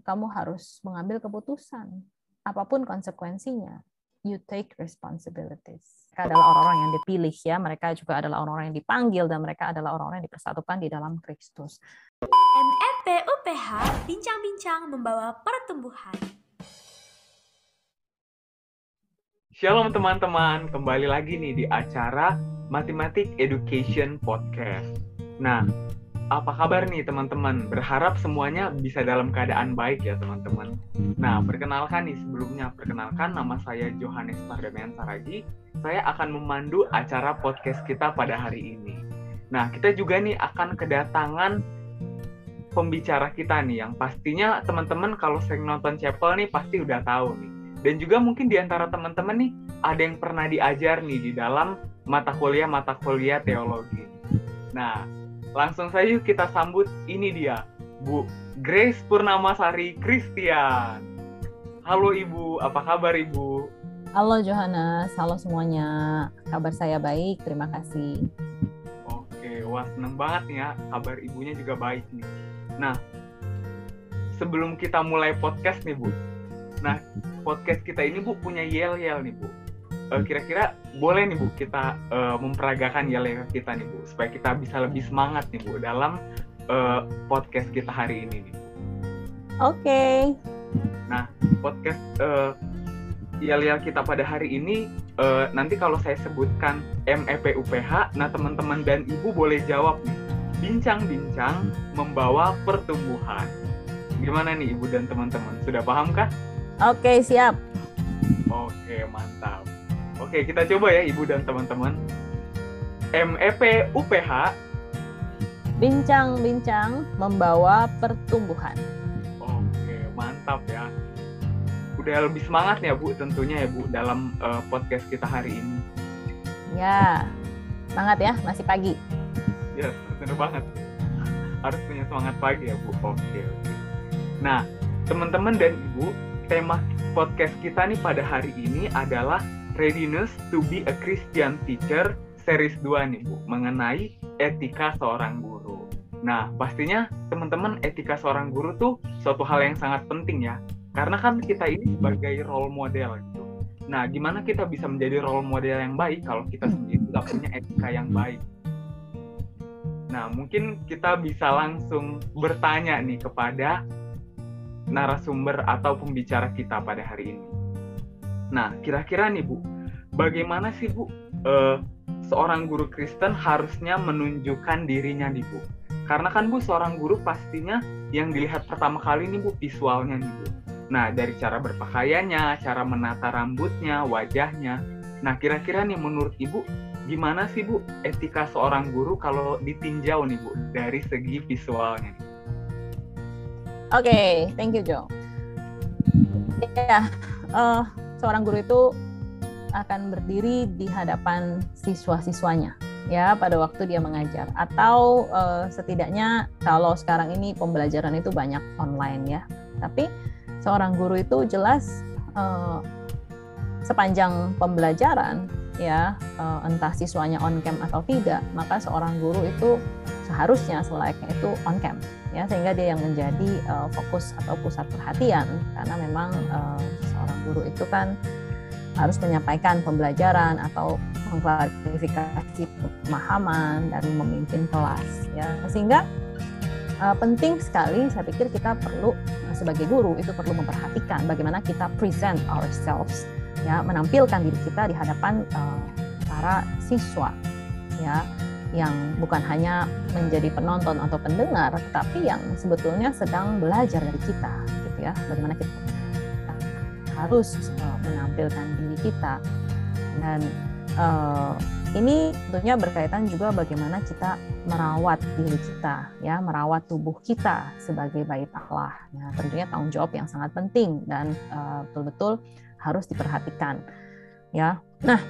kamu harus mengambil keputusan. Apapun konsekuensinya, you take responsibilities. Mereka adalah orang-orang yang dipilih ya, mereka juga adalah orang-orang yang dipanggil dan mereka adalah orang-orang yang dipersatukan di dalam Kristus. MEP UPH bincang-bincang membawa pertumbuhan. Shalom teman-teman, kembali lagi nih di acara Mathematic Education Podcast. Nah, apa kabar nih teman-teman? Berharap semuanya bisa dalam keadaan baik ya teman-teman. Nah, perkenalkan nama saya Johannes Pardamian Saragi. Saya akan memandu acara podcast kita pada hari ini. Nah, kita juga nih akan kedatangan pembicara kita nih, yang pastinya teman-teman kalau sering nonton Chapel nih pasti udah tahu nih. Dan juga mungkin di antara teman-teman nih ada yang pernah diajar nih di dalam mata kuliah teologi. Nah, langsung saja yuk kita sambut, ini dia, Bu Grace Purnamasari Christian. Halo Ibu, apa kabar Ibu? Halo Johannes, halo semuanya. Kabar saya baik, terima kasih. Oke, wah seneng banget nih ya, kabar ibunya juga baik nih. Nah, sebelum kita mulai podcast nih Bu, nah podcast kita ini Bu punya yel-yel nih Bu. Kira-kira boleh nih Bu kita memperagakan yel-yel kita nih Bu, supaya kita bisa lebih semangat nih Bu dalam podcast kita hari ini nih. Oke. Nah, podcast yel-yel kita pada hari ini, nanti kalau saya sebutkan MEP UPH, nah teman-teman dan Ibu boleh jawab nih. Bincang-bincang membawa pertumbuhan. Gimana nih Ibu dan teman-teman? Sudah paham kah? Oke, siap. Oke, mantap. Oke, kita coba ya Ibu dan teman-teman. MEP UPH. Bincang-bincang membawa pertumbuhan. Oke, mantap ya. Udah lebih semangat ya Bu tentunya ya Bu dalam podcast kita hari ini. Ya, semangat ya, masih pagi. Ya, bener banget. Harus punya semangat pagi ya Bu. Oke. Nah, teman-teman dan Ibu, tema podcast kita nih pada hari ini adalah Readiness to be a Christian Teacher series 2 nih Bu, mengenai etika seorang guru. Nah, pastinya teman-teman, etika seorang guru tuh suatu hal yang sangat penting ya. Karena kan kita ini sebagai role model gitu. Nah, gimana kita bisa menjadi role model yang baik kalau kita sendiri nggak punya etika yang baik? Nah, mungkin kita bisa langsung bertanya nih kepada narasumber atau pembicara kita pada hari ini. Nah, kira-kira nih Bu, bagaimana sih Bu seorang guru Kristen harusnya menunjukkan dirinya nih Bu? Karena kan Bu, seorang guru pastinya yang dilihat pertama kali nih Bu, visualnya nih Bu. Nah, dari cara berpakaiannya, cara menata rambutnya, wajahnya. Nah, kira-kira nih menurut Ibu, gimana sih Bu etika seorang guru kalau ditinjau nih Bu dari segi visualnya? Oke, thank you Jo. Ya, seorang guru itu akan berdiri di hadapan siswa-siswanya ya pada waktu dia mengajar, atau setidaknya kalau sekarang ini pembelajaran itu banyak online ya, tapi seorang guru itu jelas sepanjang pembelajaran ya, entah siswanya on cam atau tidak, maka seorang guru itu seharusnya selayaknya itu on cam ya, sehingga dia yang menjadi fokus atau pusat perhatian, karena memang seorang guru itu kan harus menyampaikan pembelajaran atau mengklarifikasi pemahaman dan memimpin kelas ya, sehingga penting sekali saya pikir kita perlu sebagai guru itu perlu memperhatikan bagaimana kita present ourselves ya, menampilkan diri kita di hadapan para siswa ya, yang bukan hanya menjadi penonton atau pendengar, tetapi yang sebetulnya sedang belajar dari kita gitu ya, bagaimana kita harus menampilkan diri kita. Dan ini tentunya berkaitan juga bagaimana kita merawat diri kita ya, merawat tubuh kita sebagai bait Allah ya, tentunya tanggung jawab yang sangat penting dan betul-betul harus diperhatikan ya. Nah,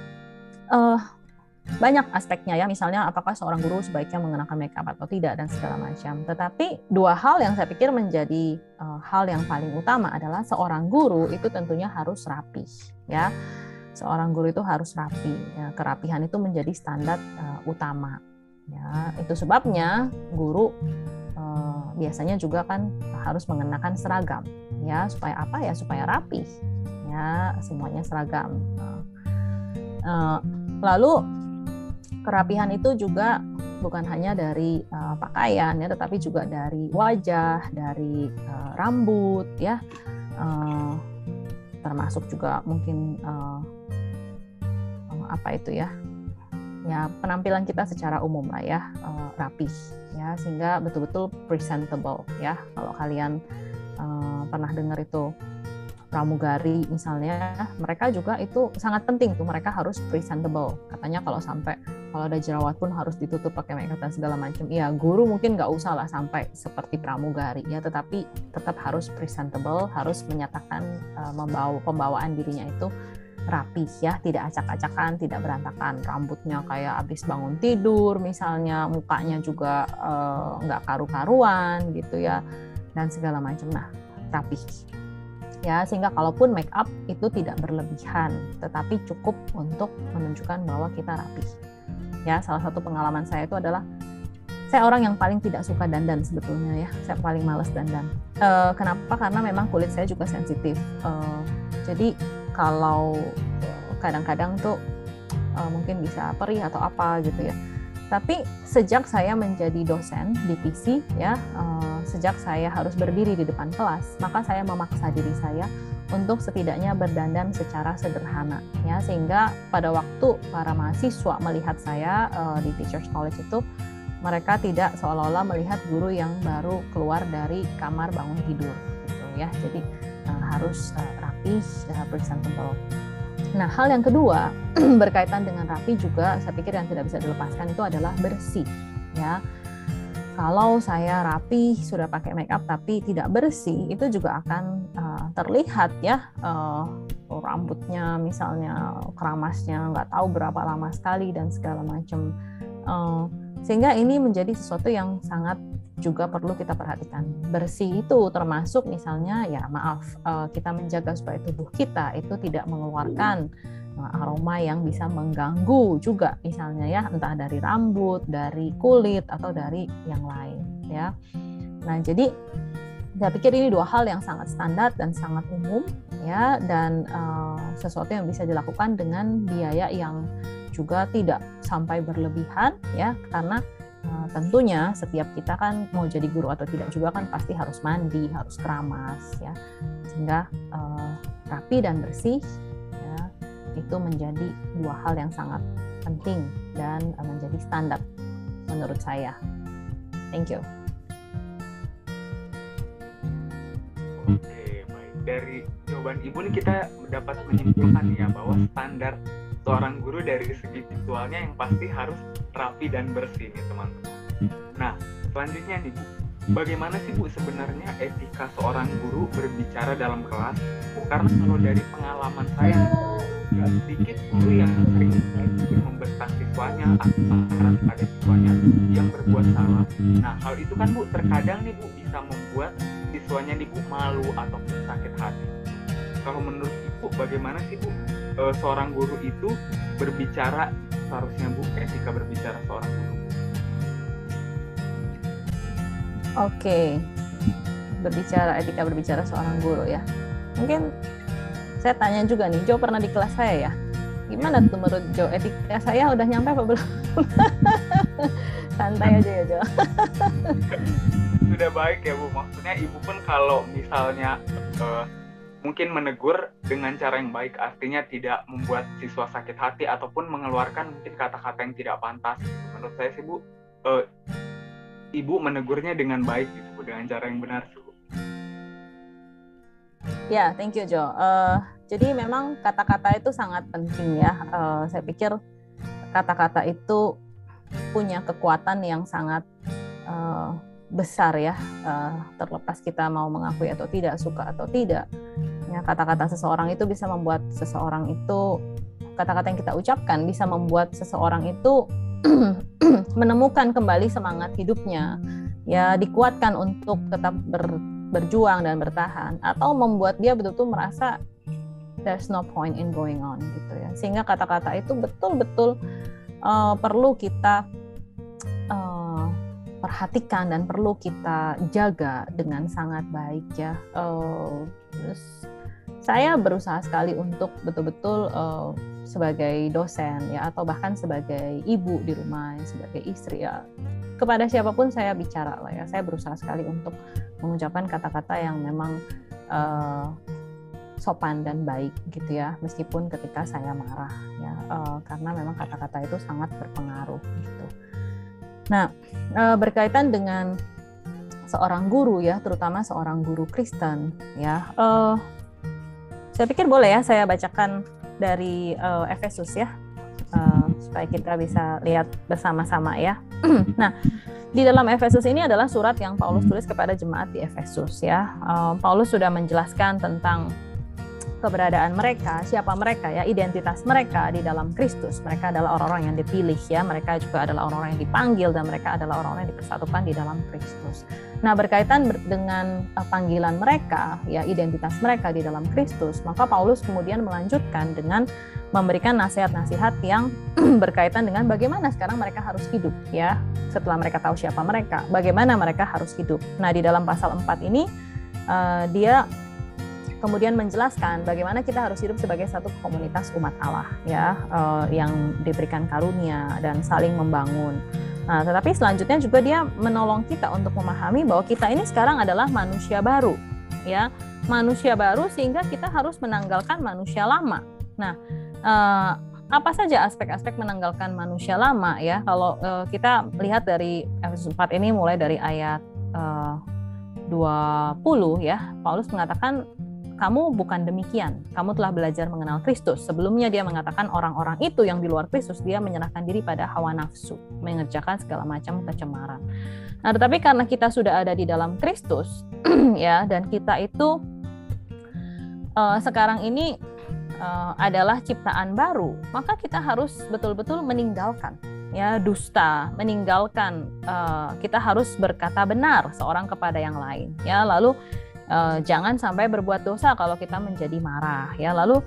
banyak aspeknya ya, misalnya apakah seorang guru sebaiknya mengenakan makeup atau tidak dan segala macam. Tetapi dua hal yang saya pikir menjadi hal yang paling utama adalah seorang guru itu tentunya harus rapi ya. Seorang guru itu harus rapi ya, kerapihan itu menjadi standar utama ya. Itu sebabnya guru biasanya juga kan harus mengenakan seragam, ya supaya apa ya, supaya rapi, ya semuanya seragam. Lalu kerapihan itu juga bukan hanya dari pakaian ya, tetapi juga dari wajah, dari rambut ya, termasuk juga mungkin apa itu ya penampilan kita secara umum lah ya, rapih ya, sehingga betul-betul presentable ya. Kalau kalian pernah dengar itu pramugari misalnya, mereka juga itu sangat penting tuh, mereka harus presentable. Katanya kalau ada jerawat pun harus ditutup pakai makeup dan segala macam. Ya guru mungkin nggak usah lah sampai seperti pramugari ya, tetapi tetap harus presentable, harus menyatakan pembawaan dirinya itu rapih ya, tidak acak-acakan, tidak berantakan, rambutnya kayak habis bangun tidur misalnya, mukanya juga nggak karu-karuan gitu ya, dan segala macam. Nah, rapih ya, sehingga kalaupun make up itu tidak berlebihan, tetapi cukup untuk menunjukkan bahwa kita rapih ya. Salah satu pengalaman saya itu adalah saya orang yang paling tidak suka dandan sebetulnya ya, saya paling males dandan. Kenapa? Karena memang kulit saya juga sensitif, jadi kalau kadang-kadang tuh mungkin bisa perih atau apa gitu ya. Tapi sejak saya menjadi dosen di PC ya, sejak saya harus berdiri di depan kelas, maka saya memaksa diri saya untuk setidaknya berdandan secara sederhana ya, sehingga pada waktu para mahasiswa melihat saya di Teachers College itu, mereka tidak seolah-olah melihat guru yang baru keluar dari kamar bangun tidur gitu ya. Jadi harus rapi, presentable. Nah, hal yang kedua berkaitan dengan rapi juga saya pikir yang tidak bisa dilepaskan itu adalah bersih ya. Kalau saya rapi, sudah pakai make up tapi tidak bersih, itu juga akan terlihat ya, rambutnya misalnya keramasnya nggak tahu berapa lama sekali dan segala macam. Sehingga ini menjadi sesuatu yang sangat juga perlu kita perhatikan. Bersih itu termasuk misalnya ya kita menjaga supaya tubuh kita itu tidak mengeluarkan aroma yang bisa mengganggu juga misalnya ya, entah dari rambut, dari kulit atau dari yang lain ya. Nah, jadi saya pikir ini dua hal yang sangat standar dan sangat umum ya, dan sesuatu yang bisa dilakukan dengan biaya yang juga tidak sampai berlebihan ya, karena tentunya setiap kita kan mau jadi guru atau tidak juga kan pasti harus mandi, harus keramas ya, sehingga rapi dan bersih ya, itu menjadi dua hal yang sangat penting dan menjadi standar menurut saya. Thank you. Oke, baik. Dari jawaban Ibu nih kita dapat menyimpulkan ya bahwa standar seorang guru dari segi visualnya yang pasti harus rapi dan bersih nih teman-teman. Nah, selanjutnya nih Bu, bagaimana sih Bu sebenarnya etika seorang guru berbicara dalam kelas? Karena kalau dari pengalaman saya nggak sedikit guru yang sering membesar siswanya atau marah pada siswanya yang berbuat salah. Nah, hal itu kan Bu terkadang nih Bu bisa membuat siswanya nih Bu malu ataupun sakit hati. Kalau menurut Ibu bagaimana sih Bu seorang guru itu berbicara, seharusnya Bu etika berbicara seorang guru? Oke, etika berbicara seorang guru ya. Mungkin saya tanya juga nih, Jo pernah di kelas saya ya. Gimana tuh menurut Jo, etika saya udah nyampe apa belum? Santai aja ya Jo. Sudah baik ya Bu, maksudnya Ibu pun kalau misalnya mungkin menegur dengan cara yang baik, artinya tidak membuat siswa sakit hati ataupun mengeluarkan mungkin kata-kata yang tidak pantas. Menurut saya sih Bu, Ibu menegurnya dengan baik gitu Bu, dengan cara yang benar sih Bu. Ya, thank you Jo. Jadi memang kata-kata itu sangat penting ya. Saya pikir kata-kata itu punya kekuatan yang sangat besar ya, terlepas kita mau mengakui atau tidak, suka atau tidak. Ya, kata-kata seseorang itu bisa membuat seseorang itu, kata-kata yang kita ucapkan bisa membuat seseorang itu menemukan kembali semangat hidupnya, ya dikuatkan untuk tetap berjuang dan bertahan, atau membuat dia betul-betul merasa there's no point in going on gitu ya. Sehingga kata-kata itu betul-betul perlu kita perhatikan dan perlu kita jaga dengan sangat baik ya. Saya berusaha sekali untuk betul-betul sebagai dosen ya, atau bahkan sebagai ibu di rumah, sebagai istri ya, kepada siapapun saya bicara lah ya, saya berusaha sekali untuk mengucapkan kata-kata yang memang sopan dan baik gitu ya, meskipun ketika saya marah ya, karena memang kata-kata itu sangat berpengaruh gitu. Nah, berkaitan dengan seorang guru ya, terutama seorang guru Kristen ya, saya pikir boleh ya saya bacakan dari Efesus ya, supaya kita bisa lihat bersama-sama ya. Nah, di dalam Efesus ini adalah surat yang Paulus tulis kepada jemaat di Efesus ya. Paulus sudah menjelaskan tentang keberadaan mereka, siapa mereka ya, identitas mereka di dalam Kristus. Mereka adalah orang-orang yang dipilih ya, mereka juga adalah orang-orang yang dipanggil, dan mereka adalah orang-orang yang dipersatukan di dalam Kristus. Nah, berkaitan dengan panggilan mereka ya, identitas mereka di dalam Kristus, maka Paulus kemudian melanjutkan dengan memberikan nasihat-nasihat yang berkaitan dengan bagaimana sekarang mereka harus hidup ya, setelah mereka tahu siapa mereka, bagaimana mereka harus hidup. Nah, di dalam pasal 4 ini dia kemudian menjelaskan bagaimana kita harus hidup sebagai satu komunitas umat Allah ya, yang diberikan karunia dan saling membangun. Nah, tetapi selanjutnya juga dia menolong kita untuk memahami bahwa kita ini sekarang adalah manusia baru ya, manusia baru, sehingga kita harus menanggalkan manusia lama. Nah, apa saja aspek-aspek menanggalkan manusia lama ya? Kalau kita lihat dari Efesus 4 ini mulai dari ayat 20 ya, Paulus mengatakan kamu bukan demikian, kamu telah belajar mengenal Kristus. Sebelumnya dia mengatakan orang-orang itu yang di luar Kristus, dia menyerahkan diri pada hawa nafsu, mengerjakan segala macam kecemaran. Nah, tetapi karena kita sudah ada di dalam Kristus ya, dan kita itu sekarang ini adalah ciptaan baru, maka kita harus betul-betul meninggalkan ya dusta, meninggalkan, kita harus berkata benar seorang kepada yang lain ya, lalu jangan sampai berbuat dosa kalau kita menjadi marah ya, lalu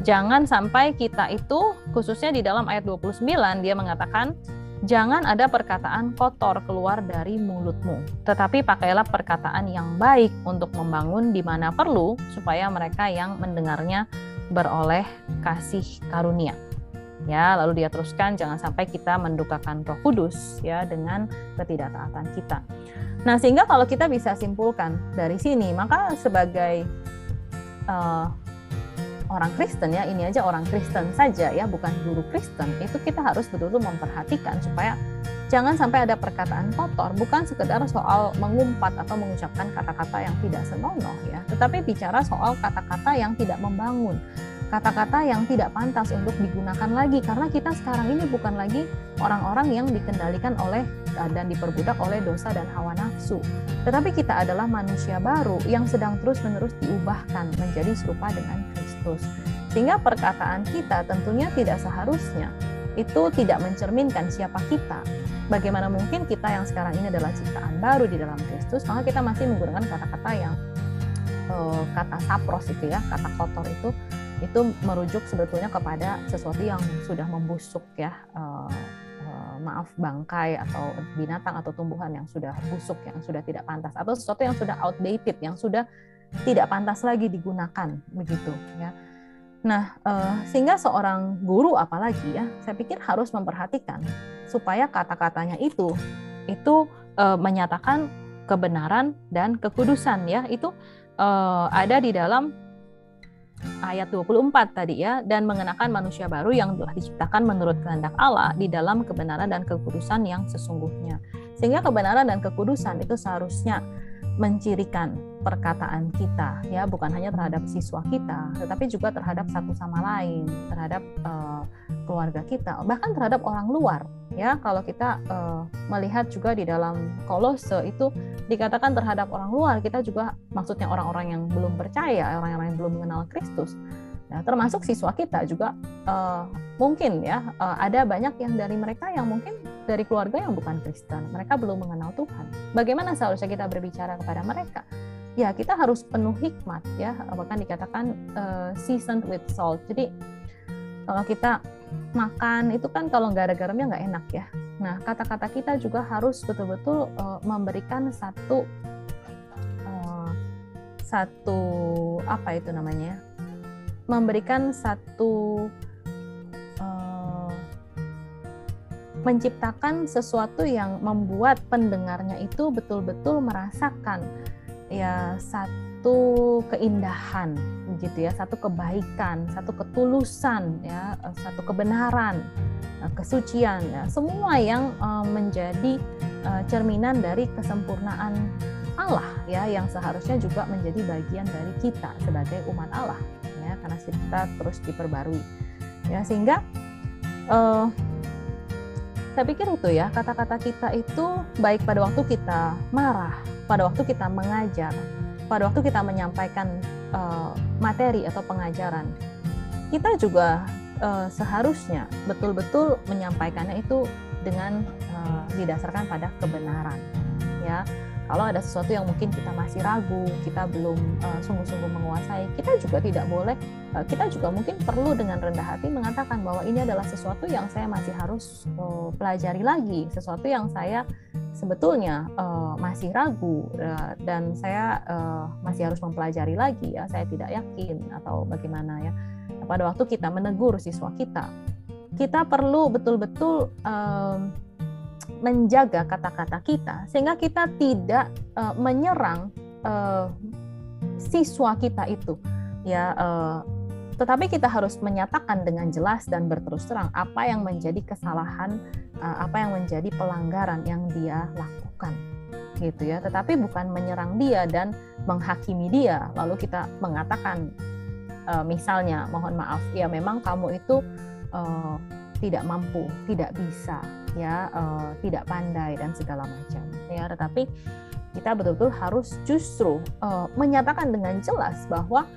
jangan sampai kita itu, khususnya di dalam ayat 29 dia mengatakan jangan ada perkataan kotor keluar dari mulutmu, tetapi pakailah perkataan yang baik untuk membangun di mana perlu, supaya mereka yang mendengarnya beroleh kasih karunia ya. Lalu dia teruskan jangan sampai kita mendukakan Roh Kudus ya dengan ketidaktaatan kita. Nah, sehingga kalau kita bisa simpulkan dari sini, maka sebagai orang Kristen ya, ini aja orang Kristen saja ya, bukan guru Kristen, itu kita harus betul-betul memperhatikan supaya jangan sampai ada perkataan kotor, bukan sekedar soal mengumpat atau mengucapkan kata-kata yang tidak senonoh ya, tetapi bicara soal kata-kata yang tidak membangun, kata-kata yang tidak pantas untuk digunakan lagi, karena kita sekarang ini bukan lagi orang-orang yang dikendalikan oleh dan diperbudak oleh dosa dan hawa nafsu, tetapi kita adalah manusia baru yang sedang terus-menerus diubahkan menjadi serupa dengan Kristus. Sehingga perkataan kita tentunya tidak seharusnya itu tidak mencerminkan siapa kita. Bagaimana mungkin kita yang sekarang ini adalah ciptaan baru di dalam Kristus, maka kita masih menggunakan kata-kata yang kata sapros itu ya, kata kotor itu merujuk sebetulnya kepada sesuatu yang sudah membusuk ya, maaf, bangkai atau binatang atau tumbuhan yang sudah busuk, yang sudah tidak pantas, atau sesuatu yang sudah outdated, yang sudah tidak pantas lagi digunakan begitu ya. Nah, sehingga seorang guru apalagi ya, saya pikir harus memperhatikan supaya kata-katanya itu menyatakan kebenaran dan kekudusan ya. Itu ada di dalam ayat 24 tadi ya, dan mengenakan manusia baru yang telah diciptakan menurut kehendak Allah di dalam kebenaran dan kekudusan yang sesungguhnya. Sehingga kebenaran dan kekudusan itu seharusnya mencirikan perkataan kita ya, bukan hanya terhadap siswa kita, tetapi juga terhadap satu sama lain, terhadap keluarga kita, bahkan terhadap orang luar ya. Kalau kita melihat juga di dalam Kolose itu dikatakan terhadap orang luar, kita juga maksudnya orang-orang yang belum percaya, orang-orang yang belum mengenal Kristus. Nah, termasuk siswa kita juga mungkin ya, ada banyak yang dari mereka yang mungkin dari keluarga yang bukan Kristen, mereka belum mengenal Tuhan. Bagaimana seharusnya kita berbicara kepada mereka? Ya, kita harus penuh hikmat ya, bahkan dikatakan seasoned with salt. Jadi kalau kita makan itu kan kalau nggak ada garamnya nggak enak ya. Nah, kata-kata kita juga harus betul-betul memberikan satu apa itu namanya? Memberikan satu menciptakan sesuatu yang membuat pendengarnya itu betul-betul merasakan ya satu keindahan gitu ya, satu kebaikan, satu ketulusan ya, satu kebenaran, kesucian ya, semua yang menjadi cerminan dari kesempurnaan Allah ya, yang seharusnya juga menjadi bagian dari kita sebagai umat Allah ya, karena kita terus diperbarui ya, sehingga saya pikir itu ya, kata-kata kita itu baik pada waktu kita marah, pada waktu kita mengajar, pada waktu kita menyampaikan materi atau pengajaran, kita juga seharusnya betul-betul menyampaikannya itu dengan didasarkan pada kebenaran ya. Kalau ada sesuatu yang mungkin kita masih ragu, kita belum sungguh-sungguh menguasai, kita juga tidak boleh, kita juga mungkin perlu dengan rendah hati mengatakan bahwa ini adalah sesuatu yang saya masih harus pelajari lagi, sesuatu yang saya sebetulnya masih ragu dan saya masih harus mempelajari lagi ya, saya tidak yakin atau bagaimana ya. Pada waktu kita menegur siswa kita perlu betul-betul menjaga kata-kata kita sehingga kita tidak menyerang siswa kita itu ya, tetapi kita harus menyatakan dengan jelas dan berterus terang apa yang menjadi kesalahan, apa yang menjadi pelanggaran yang dia lakukan gitu ya, tetapi bukan menyerang dia dan menghakimi dia lalu kita mengatakan misalnya mohon maaf ya, memang kamu itu tidak mampu, tidak bisa ya, tidak pandai dan segala macam ya, tetapi kita betul-betul harus justru menyatakan dengan jelas bahwa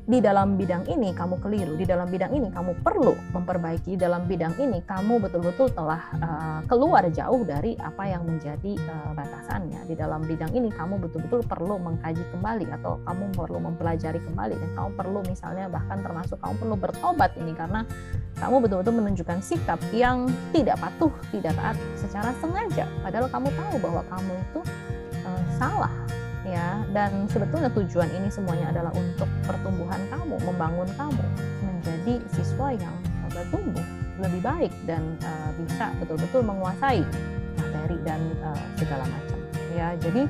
di dalam bidang ini kamu keliru, di dalam bidang ini kamu perlu memperbaiki, di dalam bidang ini kamu betul-betul telah keluar jauh dari apa yang menjadi batasannya, di dalam bidang ini kamu betul-betul perlu mengkaji kembali atau kamu perlu mempelajari kembali, dan kamu perlu misalnya bahkan termasuk kamu perlu bertobat ini karena kamu betul-betul menunjukkan sikap yang tidak patuh, tidak taat secara sengaja, padahal kamu tahu bahwa kamu itu salah ya, dan sebetulnya tujuan ini semuanya adalah untuk pertumbuhan kamu, membangun kamu menjadi siswa yang bertumbuh lebih baik dan bisa betul-betul menguasai materi dan segala macam ya. Jadi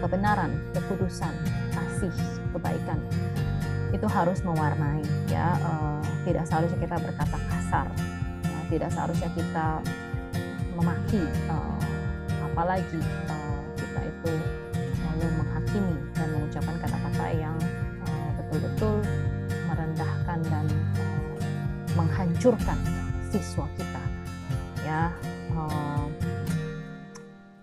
kebenaran, kekudusan, kasih, kebaikan itu harus mewarnai ya, tidak seharusnya kita berkata kasar ya, tidak seharusnya kita memaki, apalagi kita itu menghakimi dan mengucapkan kata-kata yang betul-betul merendahkan dan menghancurkan siswa kita ya.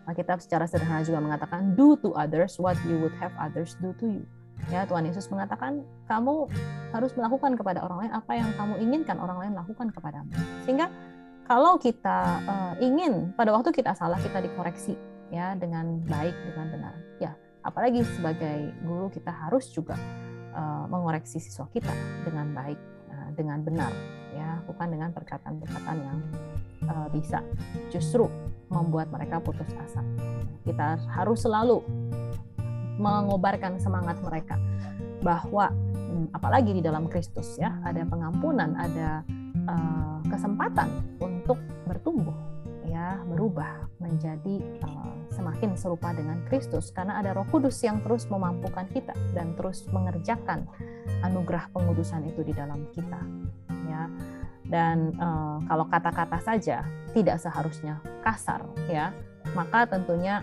Alkitab secara sederhana juga mengatakan do to others what you would have others do to you ya. Tuhan Yesus mengatakan kamu harus melakukan kepada orang lain apa yang kamu inginkan orang lain lakukan kepadamu, sehingga kalau kita ingin pada waktu kita salah kita dikoreksi ya dengan baik, dengan benar ya. Apalagi sebagai guru kita harus juga mengoreksi siswa kita dengan baik, dengan benar ya, bukan dengan perkataan-perkataan yang bisa justru membuat mereka putus asa. Kita harus selalu mengobarkan semangat mereka bahwa apalagi di dalam Kristus ya, ada pengampunan, ada kesempatan untuk bertumbuh ya, berubah menjadi semakin serupa dengan Kristus karena ada Roh Kudus yang terus memampukan kita dan terus mengerjakan anugerah pengudusan itu di dalam kita ya. Dan kalau kata-kata saja tidak seharusnya kasar ya, maka tentunya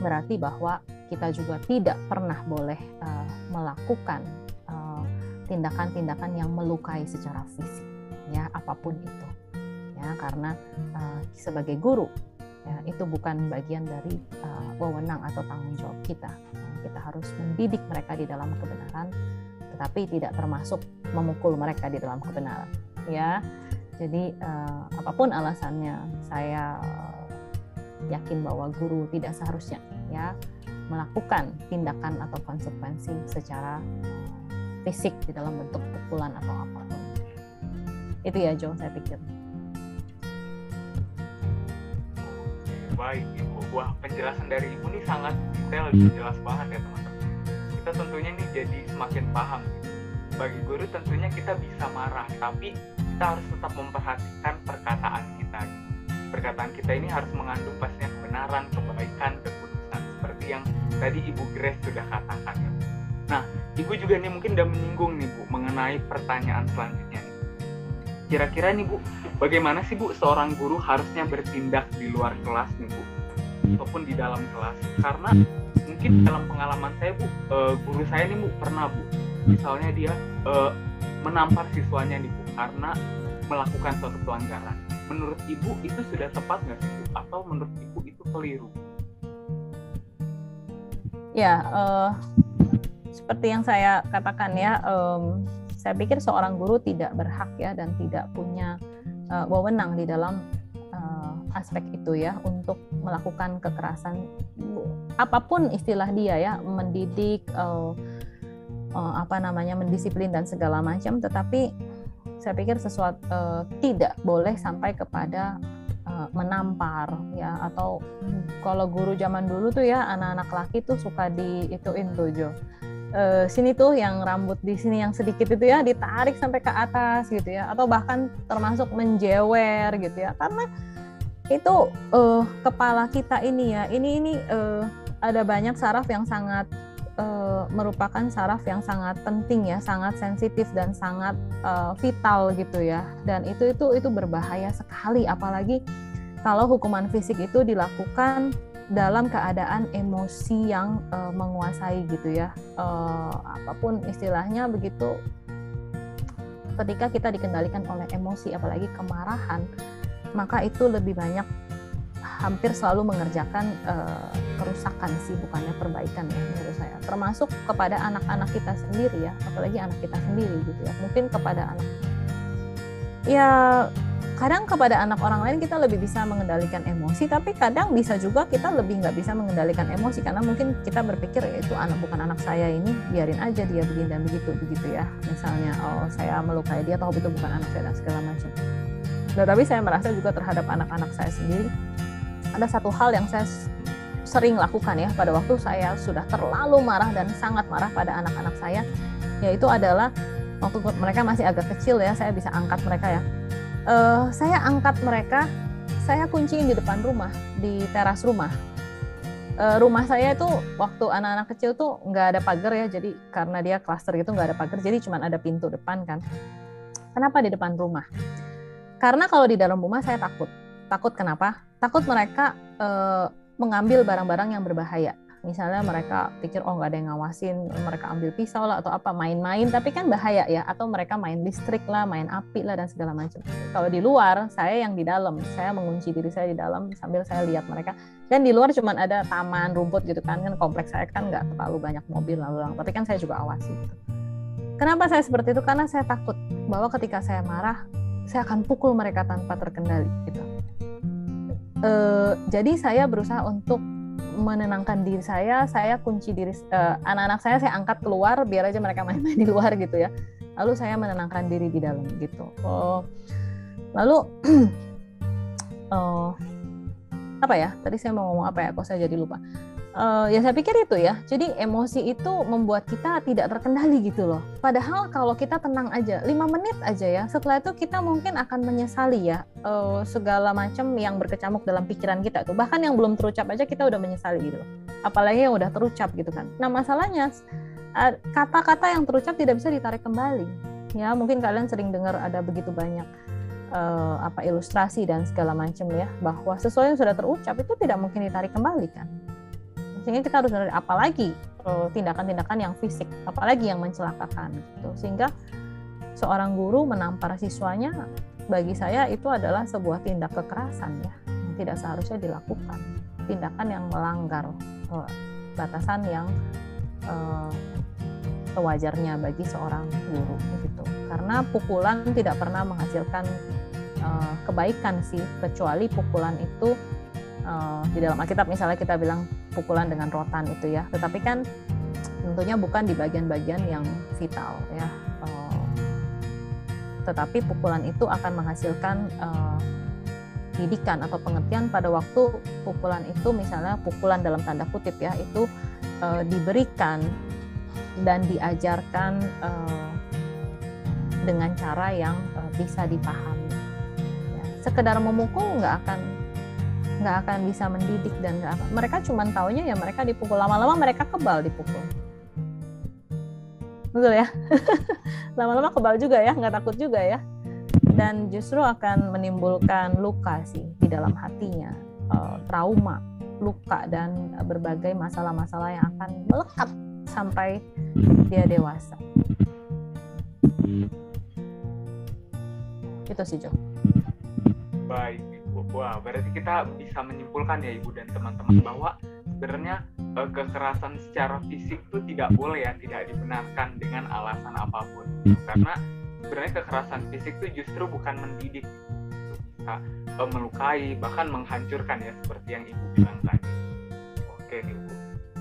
berarti bahwa kita juga tidak pernah boleh melakukan tindakan-tindakan yang melukai secara fisik ya, apapun itu ya, karena sebagai guru ya, itu bukan bagian dari wewenang atau tanggung jawab kita. Kita harus mendidik mereka di dalam kebenaran, tetapi tidak termasuk memukul mereka di dalam kebenaran ya. Jadi apapun alasannya, saya yakin bahwa guru tidak seharusnya ya melakukan tindakan atau konsekuensi secara fisik di dalam bentuk pukulan atau apapun Itu ya Jo, saya pikir. Baik Ibu, wah penjelasan dari Ibu nih sangat detail, jelas banget ya teman-teman. Kita tentunya nih jadi semakin paham. Bagi guru tentunya kita bisa marah, tapi kita harus tetap memperhatikan perkataan kita. Perkataan kita ini harus mengandung pastinya kebenaran, kebaikan, ketulusan, seperti yang tadi Ibu Grace sudah katakan. Nah, Ibu juga nih mungkin udah menyinggung nih Bu mengenai pertanyaan selanjutnya nih. Kira-kira nih Bu, bagaimana sih Bu seorang guru harusnya bertindak di luar kelas nih Bu, ataupun di dalam kelas? Karena mungkin dalam pengalaman saya Bu, guru saya nih Bu pernah Bu, misalnya dia menampar siswanya nih Bu karena melakukan suatu pelanggaran. Menurut Ibu itu sudah tepat nggak sih Bu? Atau menurut Ibu itu keliru? Ya, seperti yang saya katakan ya, saya pikir seorang guru tidak berhak ya dan tidak punya wewenang di dalam aspek itu ya untuk melakukan kekerasan apapun istilah dia ya, mendidik, mendisiplin dan segala macam. Tetapi saya pikir sesuatu tidak boleh sampai kepada menampar ya, atau kalau guru zaman dulu tuh ya anak-anak laki tuh suka diituin tuh Jo. Sini tuh yang rambut di sini yang sedikit itu ya ditarik sampai ke atas gitu ya, atau bahkan termasuk menjewer gitu ya, karena itu kepala kita ini ya ini ada banyak saraf yang sangat merupakan saraf yang sangat penting ya, sangat sensitif dan sangat vital gitu ya, dan itu berbahaya sekali, apalagi kalau hukuman fisik itu dilakukan dalam keadaan emosi yang menguasai gitu ya, apapun istilahnya begitu. Ketika kita dikendalikan oleh emosi, apalagi kemarahan, maka itu lebih banyak, hampir selalu mengerjakan kerusakan sih, bukannya perbaikan ya menurut saya. Termasuk kepada anak-anak kita sendiri ya, apalagi anak kita sendiri gitu ya. Mungkin kepada anak, ya kadang kepada anak orang lain kita lebih bisa mengendalikan emosi, tapi kadang bisa juga kita lebih nggak bisa mengendalikan emosi, karena mungkin kita berpikir ya itu bukan anak saya ini, biarin aja dia begini dan begitu ya. Misalnya saya melukai dia, atau itu bukan anak saya dan segala macam. Nah, tapi saya merasa juga terhadap anak-anak saya sendiri ada satu hal yang saya sering lakukan ya pada waktu saya sudah terlalu marah dan sangat marah pada anak-anak saya, yaitu adalah waktu mereka masih agak kecil ya, saya bisa angkat mereka ya. Saya angkat mereka, saya kunciin di depan rumah, di teras rumah. Rumah saya itu waktu anak-anak kecil tuh nggak ada pagar ya, jadi karena dia klaster gitu nggak ada pagar, jadi cuma ada pintu depan kan. Kenapa di depan rumah? Karena kalau di dalam rumah saya takut. Takut kenapa? Takut mereka mengambil barang-barang yang berbahaya. Misalnya mereka pikir nggak ada yang ngawasin, mereka ambil pisau lah atau apa, main-main, tapi kan bahaya ya. Atau mereka main listrik lah, main api lah dan segala macam. Kalau di luar, saya yang di dalam, saya mengunci diri saya di dalam sambil saya lihat mereka. Dan di luar cuma ada taman rumput gitu kan kompleks saya kan nggak terlalu banyak mobil lalu lalang, tapi kan saya juga awasi gitu. Kenapa saya seperti itu? Karena saya takut bahwa ketika saya marah, saya akan pukul mereka tanpa terkendali gitu. Jadi saya berusaha untuk menenangkan diri saya kunci diri anak-anak saya angkat keluar biar aja mereka main-main di luar gitu ya. Lalu saya menenangkan diri di dalam gitu. Lalu apa ya? Tadi saya mau ngomong apa ya? Kok saya jadi lupa. Ya saya pikir itu ya. Jadi emosi itu membuat kita tidak terkendali gitu loh. Padahal kalau kita tenang aja, 5 menit aja ya. Setelah itu kita mungkin akan menyesali ya segala macam yang berkecamuk dalam pikiran kita tuh. Bahkan yang belum terucap aja kita udah menyesali gitu loh. Apalagi yang udah terucap gitu kan. Nah masalahnya kata-kata yang terucap tidak bisa ditarik kembali. Ya mungkin kalian sering dengar ada begitu banyak ilustrasi dan segala macam ya, bahwa sesuatu yang sudah terucap itu tidak mungkin ditarik kembali kan. Sehingga kita harus benar, apalagi tindakan-tindakan yang fisik, apalagi yang mencelakakan gitu. Sehingga seorang guru menampar siswanya bagi saya itu adalah sebuah tindak kekerasan ya, yang tidak seharusnya dilakukan, tindakan yang melanggar batasan yang sewajarnya bagi seorang guru gitu. Karena pukulan tidak pernah menghasilkan kebaikan sih, kecuali pukulan itu di dalam Alkitab misalnya kita bilang pukulan dengan rotan itu ya, tetapi kan tentunya bukan di bagian-bagian yang vital ya. tetapi pukulan itu akan menghasilkan didikan atau pengertian pada waktu pukulan itu, misalnya pukulan dalam tanda kutip ya, itu diberikan dan diajarkan dengan cara yang bisa dipahami. Ya, sekedar memukul nggak akan bisa mendidik, dan mereka cuma taunya ya mereka dipukul, lama-lama mereka kebal dipukul. Betul ya? Lama-lama kebal juga ya, nggak takut juga ya. Dan justru akan menimbulkan luka sih di dalam hatinya, trauma, luka, dan berbagai masalah-masalah yang akan melekat sampai dia dewasa. Itu sih, Jo. Baik, Ibu. Wah, berarti kita bisa menyimpulkan ya, Ibu dan teman-teman, bahwa sebenarnya kekerasan secara fisik itu tidak boleh ya, tidak dibenarkan dengan alasan apapun. Karena sebenarnya kekerasan fisik itu justru bukan mendidik, bisa melukai, bahkan menghancurkan ya, seperti yang Ibu bilang tadi. Oke nih, Bu.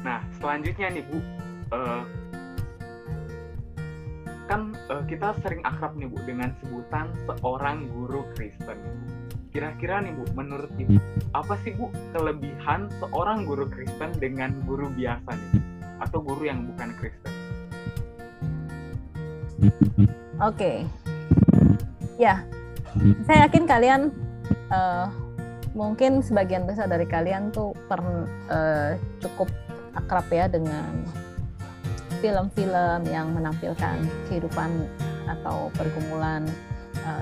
Nah, selanjutnya nih, Bu, kan kita sering akrab nih, Bu, dengan sebutan seorang guru Kristen. Kira-kira nih, Bu, menurut Ibu, apa sih, Bu, kelebihan seorang guru Kristen dengan guru biasa nih, atau guru yang bukan Kristen? Oke. Ya, saya yakin kalian mungkin sebagian besar dari kalian tuh cukup akrab ya dengan film-film yang menampilkan kehidupan atau pergumulan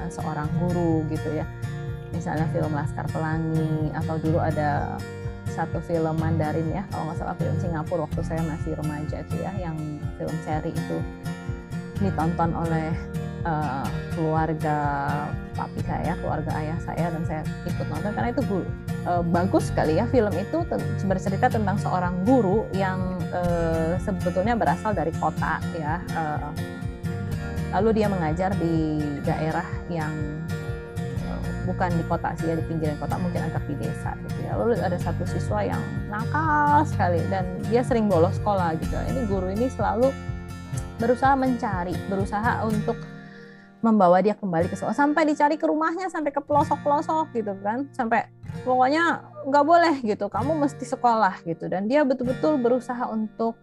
seorang guru gitu ya. Misalnya film Laskar Pelangi, atau dulu ada satu film Mandarin ya, kalau nggak salah film Singapura waktu saya masih remaja itu ya, yang film seri itu ditonton oleh keluarga papi saya, keluarga ayah saya, dan saya ikut nonton karena itu bagus sekali ya. Film itu bercerita tentang seorang guru yang sebetulnya berasal dari kota ya, lalu dia mengajar di daerah yang bukan di kota sih ya, di pinggiran kota, mungkin agak di desa gitu ya. Lalu ada satu siswa yang nakal sekali dan dia sering bolos sekolah gitu. Ini guru ini selalu berusaha untuk membawa dia kembali ke sekolah, sampai dicari ke rumahnya, sampai ke pelosok-pelosok gitu kan, sampai pokoknya nggak boleh gitu, kamu mesti sekolah gitu. Dan dia betul-betul berusaha untuk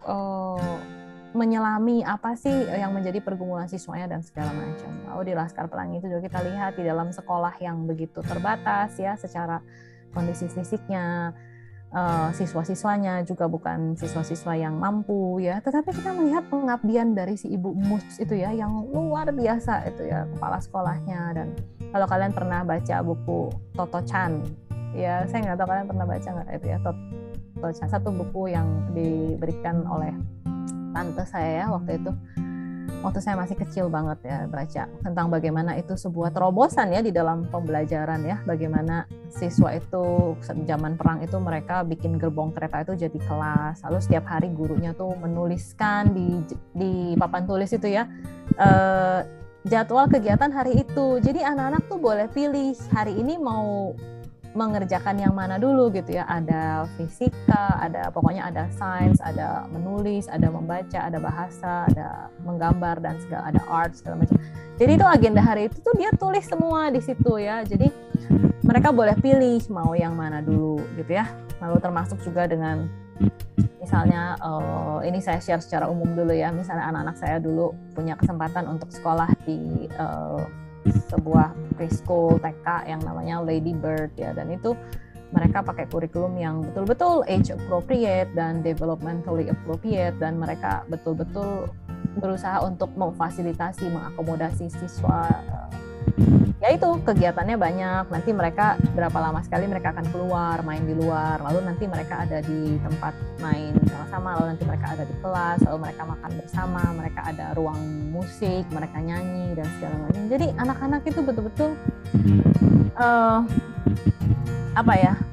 menyelami apa sih yang menjadi pergumulan siswanya dan segala macam. Lalu di Laskar Pelangi itu juga kita lihat di dalam sekolah yang begitu terbatas ya secara kondisi fisiknya, siswa-siswanya juga bukan siswa-siswa yang mampu ya, tetapi kita melihat pengabdian dari si Ibu Mus itu ya yang luar biasa itu ya, kepala sekolahnya. Dan kalau kalian pernah baca buku Toto Chan ya, saya nggak tahu kalian pernah baca nggak itu ya, Toto Chan, satu buku yang diberikan oleh tante saya ya waktu saya masih kecil banget ya, baca tentang bagaimana itu sebuah terobosan ya di dalam pembelajaran ya, bagaimana siswa itu zaman perang itu mereka bikin gerbong kereta itu jadi kelas, lalu setiap hari gurunya tuh menuliskan di papan tulis itu ya jadwal kegiatan hari itu. Jadi anak-anak tuh boleh pilih hari ini mau mengerjakan yang mana dulu gitu ya, ada fisika, ada pokoknya ada sains, ada menulis, ada membaca, ada bahasa, ada menggambar dan segala, ada art segala macam. Jadi itu agenda hari itu tuh dia tulis semua di situ ya. Jadi mereka boleh pilih mau yang mana dulu gitu ya. Lalu termasuk juga dengan misalnya ini saya share secara umum dulu ya, misalnya anak-anak saya dulu punya kesempatan untuk sekolah di sebuah preschool TK yang namanya Lady Bird ya, dan itu mereka pakai kurikulum yang betul-betul age appropriate dan developmentally appropriate, dan mereka betul-betul berusaha untuk memfasilitasi, mengakomodasi siswa. Ya itu kegiatannya banyak, nanti mereka berapa lama sekali mereka akan keluar main di luar, lalu nanti mereka ada di tempat main sama-sama, lalu nanti mereka ada di kelas, lalu mereka makan bersama, mereka ada ruang musik, mereka nyanyi dan segala macam. Jadi anak-anak itu betul-betul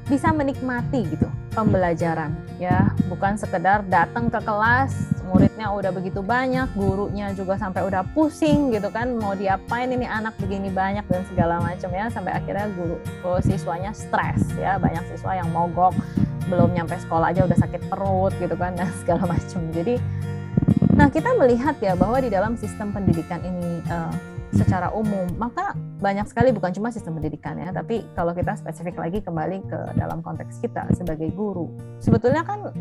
bisa menikmati gitu pembelajaran ya, bukan sekedar datang ke kelas muridnya udah begitu banyak, gurunya juga sampai udah pusing gitu kan, mau diapain ini anak begini banyak dan segala macam ya, sampai akhirnya siswanya stres ya, banyak siswa yang mogok belum nyampe sekolah aja udah sakit perut gitu kan dan segala macam. Jadi nah kita melihat ya bahwa di dalam sistem pendidikan ini secara umum, maka banyak sekali, bukan cuma sistem pendidikan ya, tapi kalau kita spesifik lagi kembali ke dalam konteks kita sebagai guru, sebetulnya kan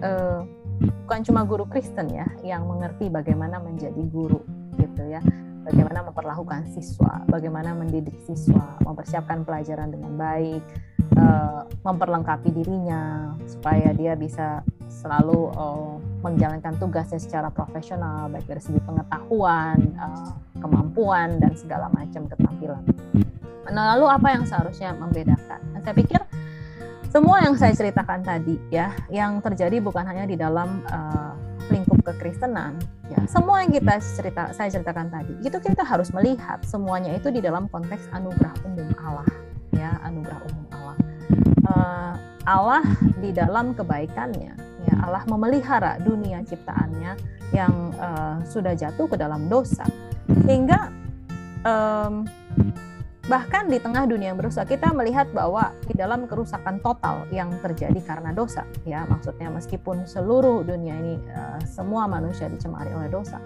bukan cuma guru Kristen ya yang mengerti bagaimana menjadi guru gitu ya, bagaimana memperlakukan siswa, bagaimana mendidik siswa, mempersiapkan pelajaran dengan baik, memperlengkapi dirinya supaya dia bisa selalu menjalankan tugasnya secara profesional, baik dari segi pengetahuan, kemampuan, dan segala macam keterampilan. Nah, lalu apa yang seharusnya membedakan? Nah, saya pikir semua yang saya ceritakan tadi ya, yang terjadi bukan hanya di dalam lingkup kekristenan, ya, semua yang saya ceritakan tadi, itu kita harus melihat semuanya itu di dalam konteks anugerah umum Allah, ya, anugerah umum Allah. Allah di dalam kebaikannya, ya, Allah memelihara dunia ciptaannya yang sudah jatuh ke dalam dosa, sehingga bahkan di tengah dunia yang berdosa, kita melihat bahwa di dalam kerusakan total yang terjadi karena dosa, ya, maksudnya meskipun seluruh dunia ini semua manusia dicemari oleh dosa,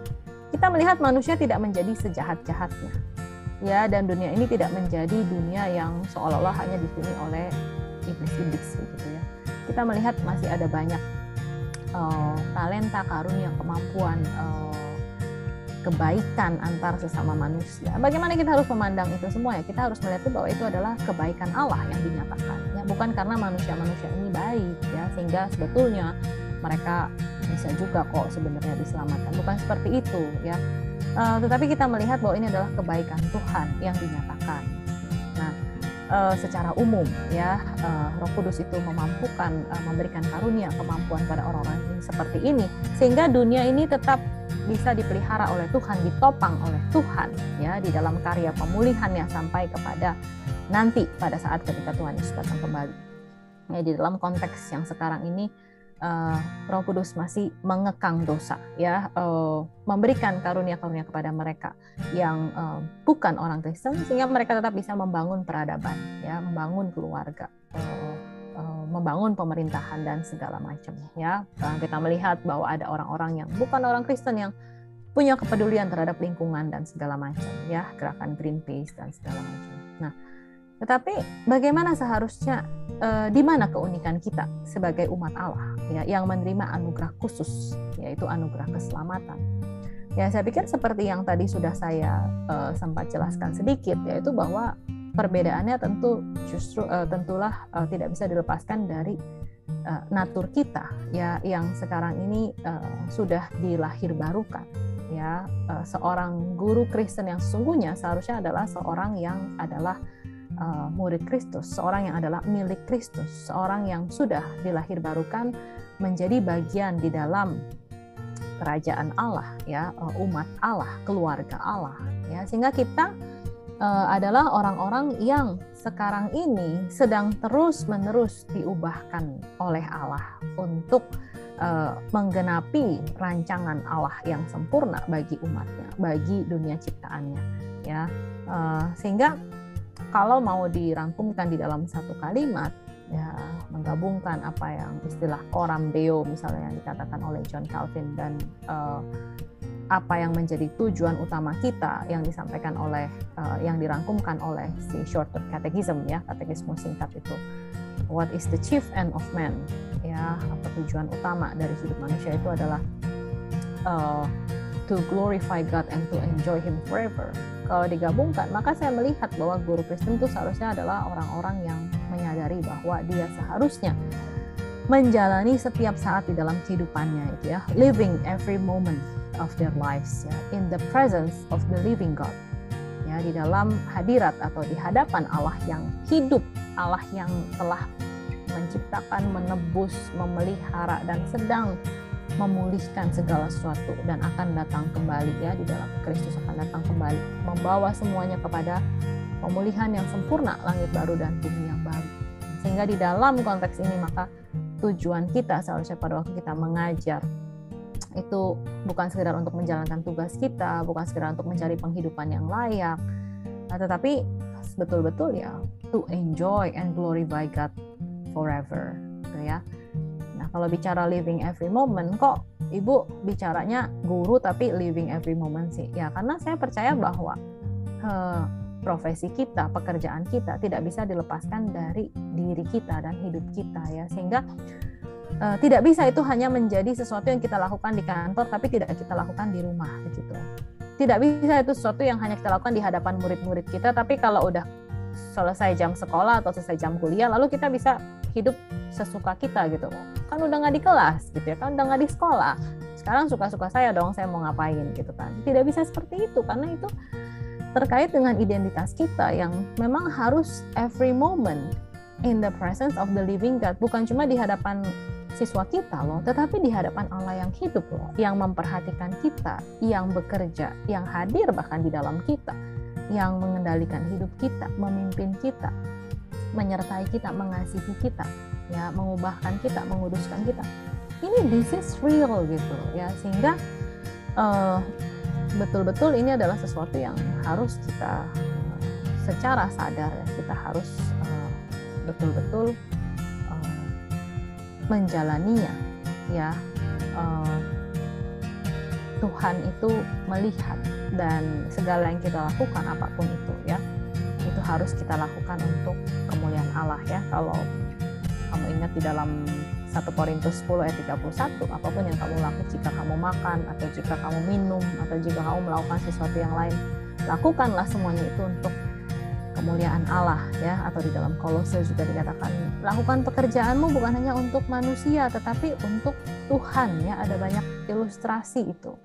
kita melihat manusia tidak menjadi sejahat-jahatnya, ya, dan dunia ini tidak menjadi dunia yang seolah-olah hanya dihuni oleh iblis-iblis gitu ya. Kita melihat masih ada banyak talenta, karunia, kemampuan, kebaikan antar sesama manusia. Bagaimana kita harus memandang itu semua ya? Kita harus melihat bahwa itu adalah kebaikan Allah yang dinyatakan, ya, bukan karena manusia-manusia ini baik, ya, sehingga sebetulnya mereka bisa juga kok sebenarnya diselamatkan. Bukan seperti itu, ya. Tetapi kita melihat bahwa ini adalah kebaikan Tuhan yang dinyatakan. Nah, secara umum, ya, Roh Kudus itu memampukan, memberikan karunia, kemampuan pada orang-orang ini seperti ini, sehingga dunia ini tetap bisa dipelihara oleh Tuhan, ditopang oleh Tuhan, ya, di dalam karya pemulihannya sampai kepada nanti pada saat ketika Tuhan Yesus datang kembali. Ya, di dalam konteks yang sekarang ini, Roh Kudus masih mengekang dosa, ya, memberikan karunia-karunia kepada mereka yang bukan orang Kristen, sehingga mereka tetap bisa membangun peradaban, ya, membangun keluarga, membangun pemerintahan dan segala macam, ya. Kita melihat bahwa ada orang-orang yang bukan orang Kristen yang punya kepedulian terhadap lingkungan dan segala macam, ya, gerakan Greenpeace dan segala macam. Nah, tetapi bagaimana seharusnya, di mana keunikan kita sebagai umat Allah, ya, yang menerima anugerah khusus, yaitu anugerah keselamatan? Ya, saya pikir seperti yang tadi sudah saya sempat jelaskan sedikit, yaitu bahwa perbedaannya tentulah tidak bisa dilepaskan dari natur kita, ya, yang sekarang ini sudah dilahirbarukan, ya. Seorang guru Kristen yang sesungguhnya seharusnya adalah seorang yang adalah murid Kristus, seorang yang adalah milik Kristus, seorang yang sudah dilahirbarukan menjadi bagian di dalam kerajaan Allah, ya, umat Allah, keluarga Allah, ya, sehingga kita adalah orang-orang yang sekarang ini sedang terus-menerus diubahkan oleh Allah untuk menggenapi rancangan Allah yang sempurna bagi umatnya, bagi dunia ciptaannya, ya. Sehingga kalau mau dirangkumkan di dalam satu kalimat, ya, menggabungkan apa yang istilah coram deo misalnya yang dikatakan oleh John Calvin dan apa yang menjadi tujuan utama kita yang disampaikan oleh yang dirangkumkan oleh si Shorter Catechism, ya, katekismus singkat itu. What is the chief end of man? Ya, apa tujuan utama dari hidup manusia itu adalah to glorify God and to enjoy Him forever. Kalau digabungkan, maka saya melihat bahwa guru Kristen itu seharusnya adalah orang-orang yang menyadari bahwa dia seharusnya menjalani setiap saat di dalam kehidupannya itu, ya, living every moment of their lives, ya, in the presence of the living God, ya, di dalam hadirat atau di hadapan Allah yang hidup, Allah yang telah menciptakan, menebus, memelihara dan sedang memulihkan segala sesuatu dan akan datang kembali, ya, di dalam Kristus akan datang kembali membawa semuanya kepada pemulihan yang sempurna, langit baru dan bumi yang baru. Sehingga di dalam konteks ini maka tujuan kita seharusnya pada waktu kita mengajar itu bukan sekedar untuk menjalankan tugas kita, bukan sekedar untuk mencari penghidupan yang layak, tetapi betul-betul, ya, to enjoy and glorify God forever, gitu, ya. Nah, kalau bicara living every moment, kok Ibu bicaranya guru tapi living every moment sih? Ya, karena saya percaya bahwa profesi kita, pekerjaan kita tidak bisa dilepaskan dari diri kita dan hidup kita ya, sehingga tidak bisa itu hanya menjadi sesuatu yang kita lakukan di kantor tapi tidak kita lakukan di rumah begitu. Tidak bisa itu sesuatu yang hanya kita lakukan di hadapan murid-murid kita, tapi kalau udah selesai jam sekolah atau selesai jam kuliah lalu kita bisa hidup sesuka kita gitu. Kan udah nggak di kelas gitu ya, kan udah nggak di sekolah. Sekarang suka-suka saya dong, saya mau ngapain gitu kan. Tidak bisa seperti itu, karena itu terkait dengan identitas kita yang memang harus every moment in the presence of the living God. Bukan cuma di hadapan siswa kita loh, tetapi di hadapan Allah yang hidup loh, yang memperhatikan kita, yang bekerja, yang hadir bahkan di dalam kita, yang mengendalikan hidup kita, memimpin kita, menyertai kita, mengasihi kita, ya, mengubahkan kita, menguduskan kita. Ini this is real gitu ya, sehingga betul-betul ini adalah sesuatu yang harus kita secara sadar ya, kita harus betul-betul menjalaninya ya. Tuhan itu melihat, dan segala yang kita lakukan apapun itu ya, itu harus kita lakukan untuk kemuliaan Allah ya. Kalau kamu ingat di dalam 1 Korintus 10 ayat 31, apapun yang kamu lakukan, jika kamu makan atau jika kamu minum atau jika kamu melakukan sesuatu yang lain, lakukanlah semuanya itu untuk kemuliaan Allah ya. Atau di dalam Kolose juga dikatakan, lakukan pekerjaanmu bukan hanya untuk manusia tetapi untuk Tuhan ya. Ada banyak ilustrasi itu.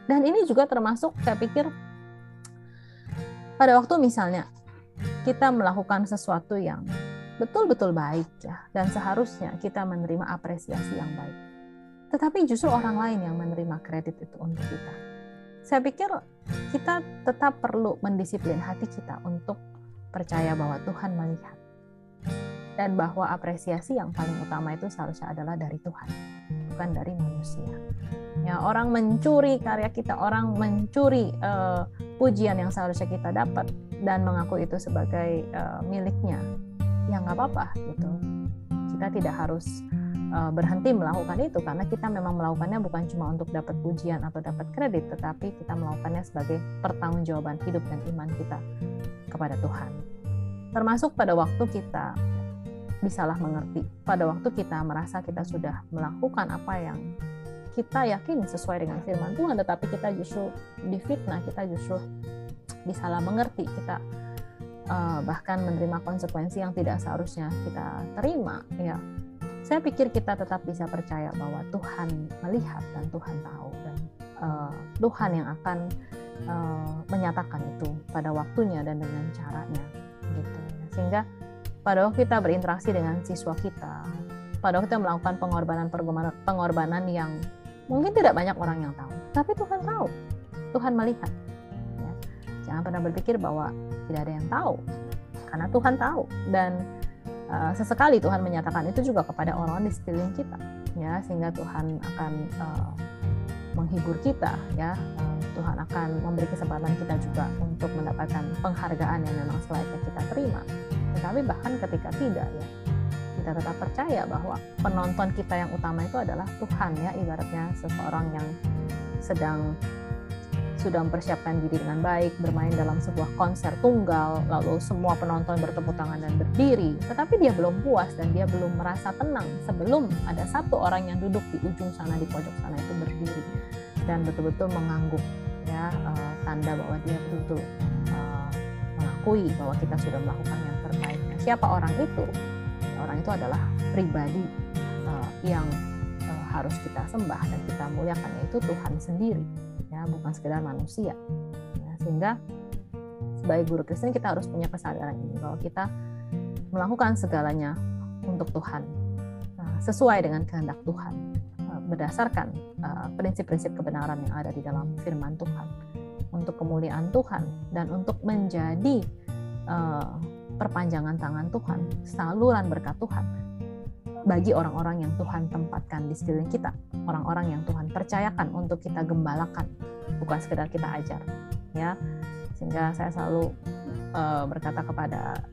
Dan ini juga termasuk, saya pikir, pada waktu misalnya kita melakukan sesuatu yang betul-betul baik ya, dan seharusnya kita menerima apresiasi yang baik, tetapi justru orang lain yang menerima kredit itu untuk kita. Saya pikir kita tetap perlu mendisiplin hati kita untuk percaya bahwa Tuhan melihat, dan bahwa apresiasi yang paling utama itu seharusnya adalah dari Tuhan, bukan dari manusia. Ya, orang mencuri karya kita, orang mencuri pujian yang seharusnya kita dapat dan mengaku itu sebagai miliknya. Ya nggak apa-apa gitu. Kita tidak harus berhenti melakukan itu, karena kita memang melakukannya bukan cuma untuk dapat pujian atau dapat kredit, tetapi kita melakukannya sebagai pertanggungjawaban hidup dan iman kita kepada Tuhan. Termasuk pada waktu kita disalah mengerti, pada waktu kita merasa kita sudah melakukan apa yang kita yakin sesuai dengan firman Tuhan, tetapi kita justru difitnah, kita justru disalah mengerti, kita bahkan menerima konsekuensi yang tidak seharusnya kita terima ya. Saya pikir kita tetap bisa percaya bahwa Tuhan melihat dan Tuhan tahu, dan Tuhan yang akan menyatakan itu pada waktunya dan dengan caranya gitu ya. Sehingga pada waktu kita berinteraksi dengan siswa kita, pada waktu kita melakukan pengorbanan yang mungkin tidak banyak orang yang tahu, tapi Tuhan tahu, Tuhan melihat ya. Jangan pernah berpikir bahwa tidak ada yang tahu, karena Tuhan tahu, dan sesekali Tuhan menyatakan itu juga kepada orang-orang di sekeliling kita ya, sehingga Tuhan akan menghibur kita ya. Tuhan akan memberi kesempatan kita juga untuk mendapatkan penghargaan yang memang selayaknya kita terima. Tetapi bahkan ketika tidak ya, kita tetap percaya bahwa penonton kita yang utama itu adalah Tuhan ya. Ibaratnya seseorang yang sudah mempersiapkan diri dengan baik, bermain dalam sebuah konser tunggal, lalu semua penonton bertepuk tangan dan berdiri, tetapi dia belum puas dan dia belum merasa tenang sebelum ada satu orang yang duduk di ujung sana, di pojok sana itu berdiri dan betul-betul mengangguk ya, tanda bahwa dia betul-betul mengakui bahwa kita sudah melakukan yang terbaik. Nah, siapa orang itu? Orang itu adalah pribadi yang harus kita sembah dan kita muliakan, yaitu Tuhan sendiri ya, bukan sekedar manusia ya. Sehingga sebagai guru Kristen kita harus punya kesadaran ini, bahwa kita melakukan segalanya untuk Tuhan, sesuai dengan kehendak Tuhan, berdasarkan prinsip-prinsip kebenaran yang ada di dalam firman Tuhan, untuk kemuliaan Tuhan dan untuk menjadi perpanjangan tangan Tuhan, saluran berkat Tuhan bagi orang-orang yang Tuhan tempatkan di sekeliling kita, orang-orang yang Tuhan percayakan untuk kita gembalakan, bukan sekedar kita ajar ya. Sehingga saya selalu berkata kepada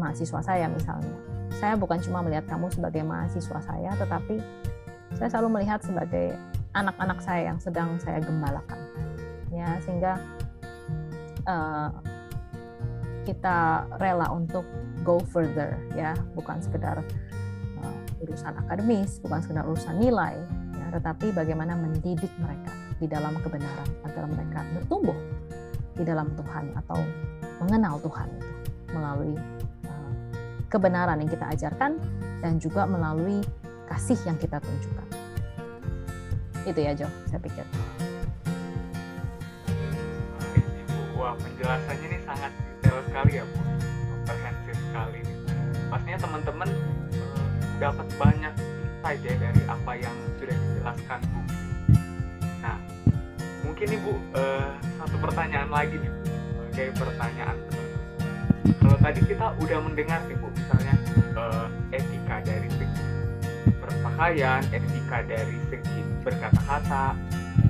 mahasiswa saya misalnya, saya bukan cuma melihat kamu sebagai mahasiswa saya, tetapi saya selalu melihat sebagai anak-anak saya yang sedang saya gembalakan ya. Sehingga kita rela untuk go further, ya, bukan sekedar urusan akademis, bukan sekedar urusan nilai, ya, tetapi bagaimana mendidik mereka di dalam kebenaran agar mereka bertumbuh di dalam Tuhan atau mengenal Tuhan itu melalui kebenaran yang kita ajarkan dan juga melalui kasih yang kita tunjukkan. Itu ya, Jo, saya pikir. Wah, penjelasannya ini sangat detail sekali ya, Bu. Komprehensif sekali. Pastinya teman-teman dapat banyak insight ya dari apa yang sudah dijelaskan, Bu. Nah, mungkin nih, Bu, satu pertanyaan lagi nih, Bu. Sebagai pertanyaan penutup. Kalau tadi kita udah mendengar nih, Bu, misalnya etika dari segi berpakaian, etika dari segi berkata-kata,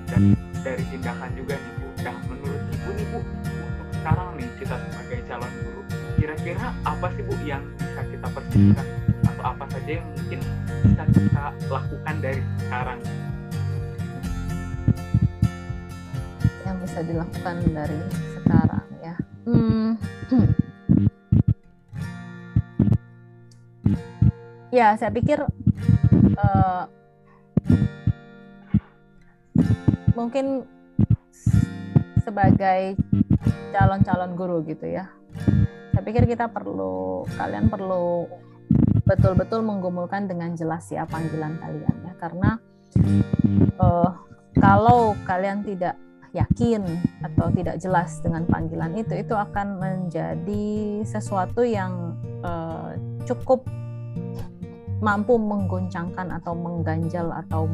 dan dari tindakan juga nih, Bu. Nah, menurut Ibu nih, Bu, untuk sekarang nih kita sebagai calon guru, kira-kira apa sih, Bu, yang bisa kita persiapkan atau apa saja yang mungkin bisa kita lakukan dari sekarang? Yang bisa dilakukan dari sekarang, ya. Ya, saya pikir mungkin sebagai calon-calon guru gitu ya, saya pikir kalian perlu betul-betul menggumulkan dengan jelas ya panggilan kalian ya, karena kalau kalian tidak yakin atau tidak jelas dengan panggilan itu akan menjadi sesuatu yang cukup mampu menggoncangkan atau mengganjal atau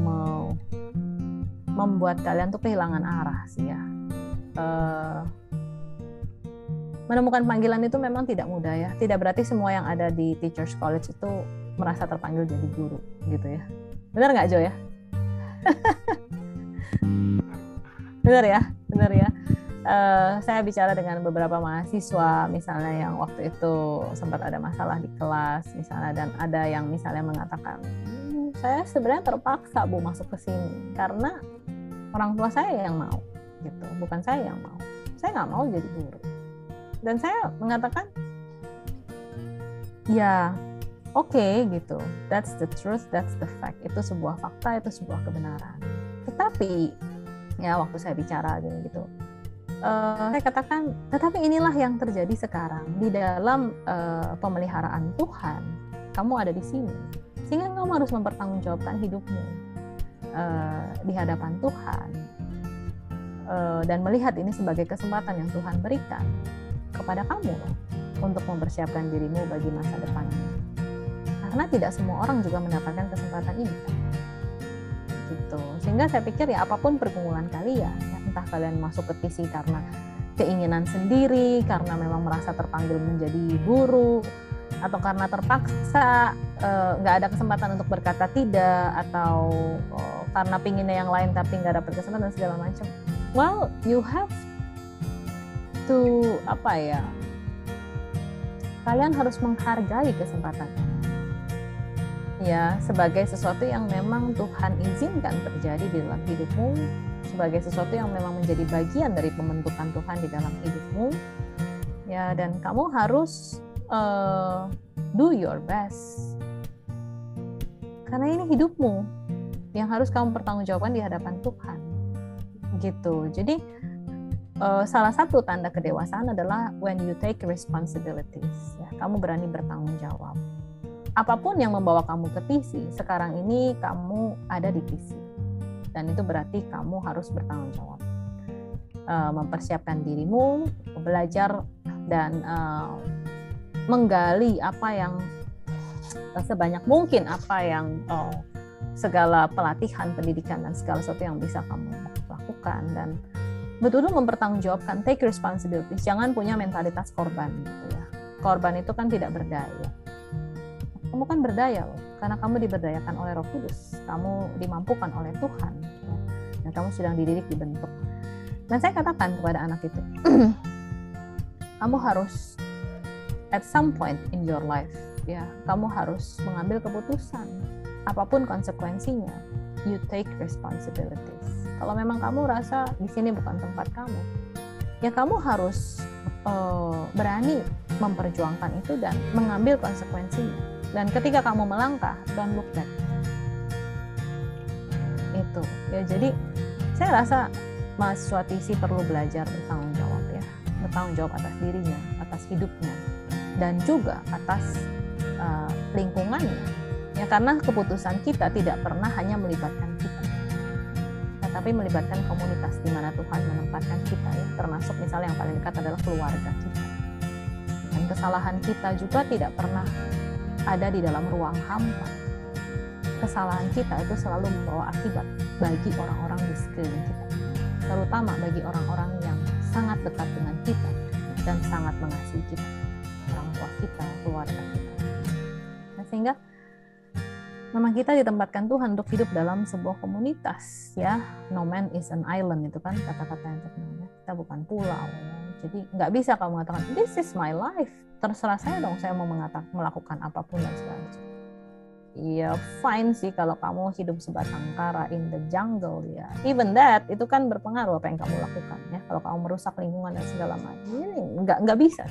membuat kalian tuh kehilangan arah sih ya. Menemukan panggilan itu memang tidak mudah ya. Tidak berarti semua yang ada di Teachers College itu merasa terpanggil jadi guru gitu ya. Benar nggak, Jo ya? Benar ya. Saya bicara dengan beberapa mahasiswa misalnya yang waktu itu sempat ada masalah di kelas misalnya, dan ada yang misalnya mengatakan, saya sebenarnya terpaksa, Bu, masuk ke sini karena orang tua saya yang mau gitu, bukan saya yang mau. Saya nggak mau jadi guru. Dan saya mengatakan, ya oke, gitu, that's the truth, that's the fact. Itu sebuah fakta, itu sebuah kebenaran. Tetapi ya waktu saya bicara gitu, saya katakan, tetapi inilah yang terjadi sekarang di dalam pemeliharaan Tuhan. Kamu ada di sini, sehingga kamu harus mempertanggungjawabkan hidupmu di hadapan Tuhan, dan melihat ini sebagai kesempatan yang Tuhan berikan kepada kamu untuk mempersiapkan dirimu bagi masa depanmu. Karena tidak semua orang juga mendapatkan kesempatan ini, gitu. Sehingga saya pikir ya apapun pergumulan kalian, ya, entah kalian masuk ke TC karena keinginan sendiri, karena memang merasa terpanggil menjadi guru, atau karena terpaksa nggak ada kesempatan untuk berkata tidak, atau karena pinginnya yang lain tapi nggak dapat kesempatan dan segala macam. Well, you have to kalian harus menghargai kesempatan ya, sebagai sesuatu yang memang Tuhan izinkan terjadi di dalam hidupmu, sebagai sesuatu yang memang menjadi bagian dari pembentukan Tuhan di dalam hidupmu ya, dan kamu harus do your best karena ini hidupmu yang harus kamu pertanggungjawabkan di hadapan Tuhan gitu. Jadi salah satu tanda kedewasaan adalah when you take responsibilities ya, kamu berani bertanggung jawab. Apapun yang membawa kamu ke TC, sekarang ini kamu ada di TC. Dan itu berarti kamu harus bertanggung jawab. Mempersiapkan dirimu, belajar, dan menggali apa yang sebanyak mungkin, apa yang segala pelatihan, pendidikan, dan segala sesuatu yang bisa kamu lakukan. Dan betul-betul mempertanggungjawabkan, take responsibilities. Jangan punya mentalitas korban gitu ya. Korban itu kan tidak berdaya. Kamu kan berdaya loh, karena kamu diberdayakan oleh Roh Kudus, kamu dimampukan oleh Tuhan, ya. Dan kamu sedang dididik, dibentuk. Dan saya katakan kepada anak itu, kamu harus at some point in your life, ya, kamu harus mengambil keputusan, apapun konsekuensinya, you take responsibilities. Kalau memang kamu rasa di sini bukan tempat kamu, ya kamu harus berani memperjuangkan itu dan mengambil konsekuensinya. Dan ketika kamu melangkah, don't look back. Itu ya, jadi saya rasa mahasiswa TC perlu belajar bertanggung jawab ya, bertanggung jawab atas dirinya, atas hidupnya, dan juga atas lingkungannya ya, karena keputusan kita tidak pernah hanya melibatkan kita, tetapi melibatkan komunitas di mana Tuhan menempatkan kita ya, termasuk misalnya yang paling dekat adalah keluarga kita. Dan kesalahan kita juga tidak pernah ada di dalam ruang hampa. Kesalahan kita itu selalu membawa akibat bagi orang-orang di sekeliling kita, terutama bagi orang-orang yang sangat dekat dengan kita dan sangat mengasihi kita, orang tua kita, keluarga kita. Nah, sehingga memang kita ditempatkan Tuhan untuk hidup dalam sebuah komunitas ya. No man is an island, itu kan kata-kata yang terkenal. Kita bukan pulau. Jadi nggak bisa kamu mengatakan this is my life. Terserah saya dong, saya mau melakukan apapun dan segala macam. Ya fine sih kalau kamu hidup sebatang kara in the jungle ya. Even that itu kan berpengaruh apa yang kamu lakukan ya. Kalau kamu merusak lingkungan dan segala macam, ini nggak bisa.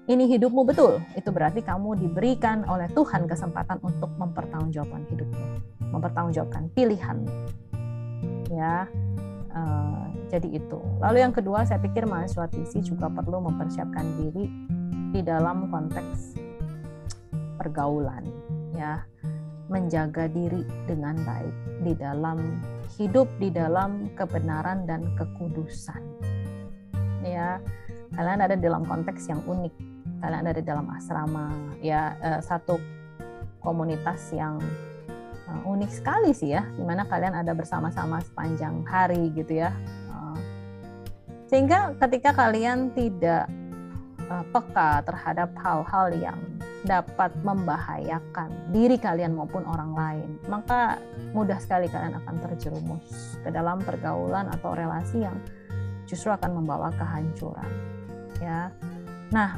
Ini hidupmu betul. Itu berarti kamu diberikan oleh Tuhan kesempatan untuk mempertanggungjawabkan hidupmu, mempertanggungjawabkan pilihan. Ya, jadi itu. Lalu yang kedua, saya pikir mahasiswa TC juga perlu mempersiapkan diri di dalam konteks pergaulan. Ya, menjaga diri dengan baik di dalam hidup di dalam kebenaran dan kekudusan. Ya, kalian ada dalam konteks yang unik. Kalian ada di dalam asrama, ya satu komunitas yang unik sekali sih ya, dimana kalian ada bersama-sama sepanjang hari gitu ya. Sehingga ketika kalian tidak peka terhadap hal-hal yang dapat membahayakan diri kalian maupun orang lain, maka mudah sekali kalian akan terjerumus ke dalam pergaulan atau relasi yang justru akan membawa kehancuran. Ya, nah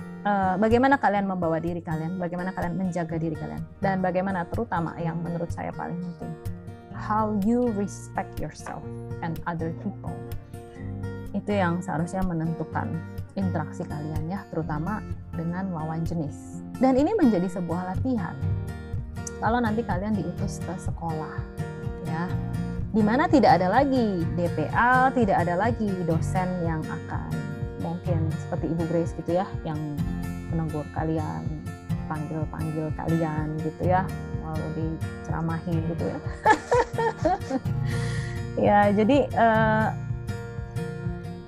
bagaimana kalian membawa diri kalian, bagaimana kalian menjaga diri kalian, dan bagaimana terutama yang menurut saya paling penting, how you respect yourself and other people. Itu yang seharusnya menentukan interaksi kalian ya, terutama dengan lawan jenis. Dan ini menjadi sebuah latihan. Kalau nanti kalian diutus ke sekolah, ya, di mana tidak ada lagi DPA, tidak ada lagi dosen yang akan mungkin seperti Ibu Grace gitu ya, yang menegur kalian, panggil kalian gitu ya, lalu diceramahi gitu ya. Ya, jadi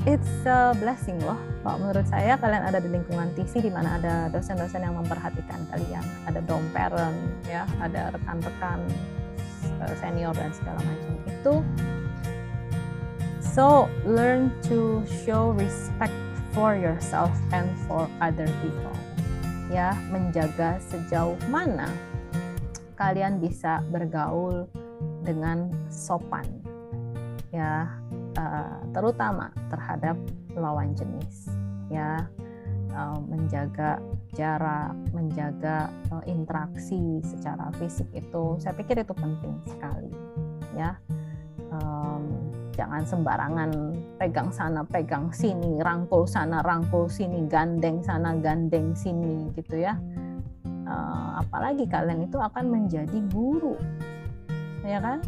it's a blessing loh. Kalau menurut saya kalian ada di lingkungan TC di mana ada dosen-dosen yang memperhatikan kalian, ada dorm parent ya, ada rekan-rekan senior dan segala macam itu. So learn to show respect for yourself and for other people. Ya, menjaga sejauh mana kalian bisa bergaul dengan sopan. Ya, terutama terhadap lawan jenis. Ya, menjaga jarak, menjaga interaksi secara fisik itu, saya pikir itu penting sekali. Ya, jangan sembarangan pegang sana, pegang sini, rangkul sana, rangkul sini, gandeng sana, gandeng sini, gitu ya. Apalagi kalian itu akan menjadi guru, ya kan?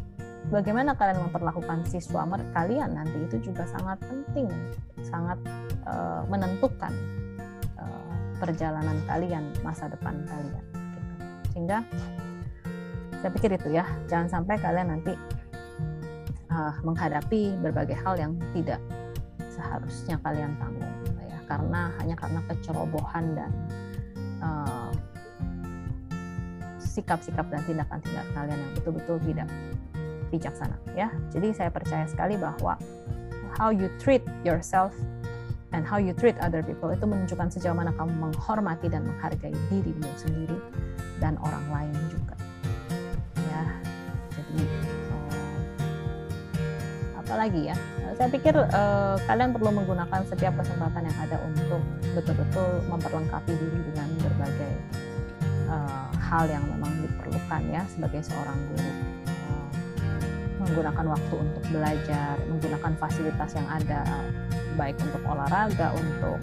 Bagaimana kalian memperlakukan siswa kalian nanti itu juga sangat penting, sangat menentukan perjalanan kalian, masa depan kalian. Gitu. Sehingga saya pikir itu ya, jangan sampai kalian nanti menghadapi berbagai hal yang tidak seharusnya kalian tanggung, ya, hanya karena kecerobohan dan sikap-sikap dan tindakan-tindakan kalian yang betul-betul tidak bijaksana, ya. Jadi saya percaya sekali bahwa how you treat yourself and how you treat other people itu menunjukkan sejauh mana kamu menghormati dan menghargai dirimu sendiri dan orang lain juga, ya. Jadi apalagi ya, saya pikir kalian perlu menggunakan setiap kesempatan yang ada untuk betul-betul memperlengkapi diri dengan berbagai hal yang memang diperlukan ya sebagai seorang guru. Menggunakan waktu untuk belajar, menggunakan fasilitas yang ada, baik untuk olahraga, untuk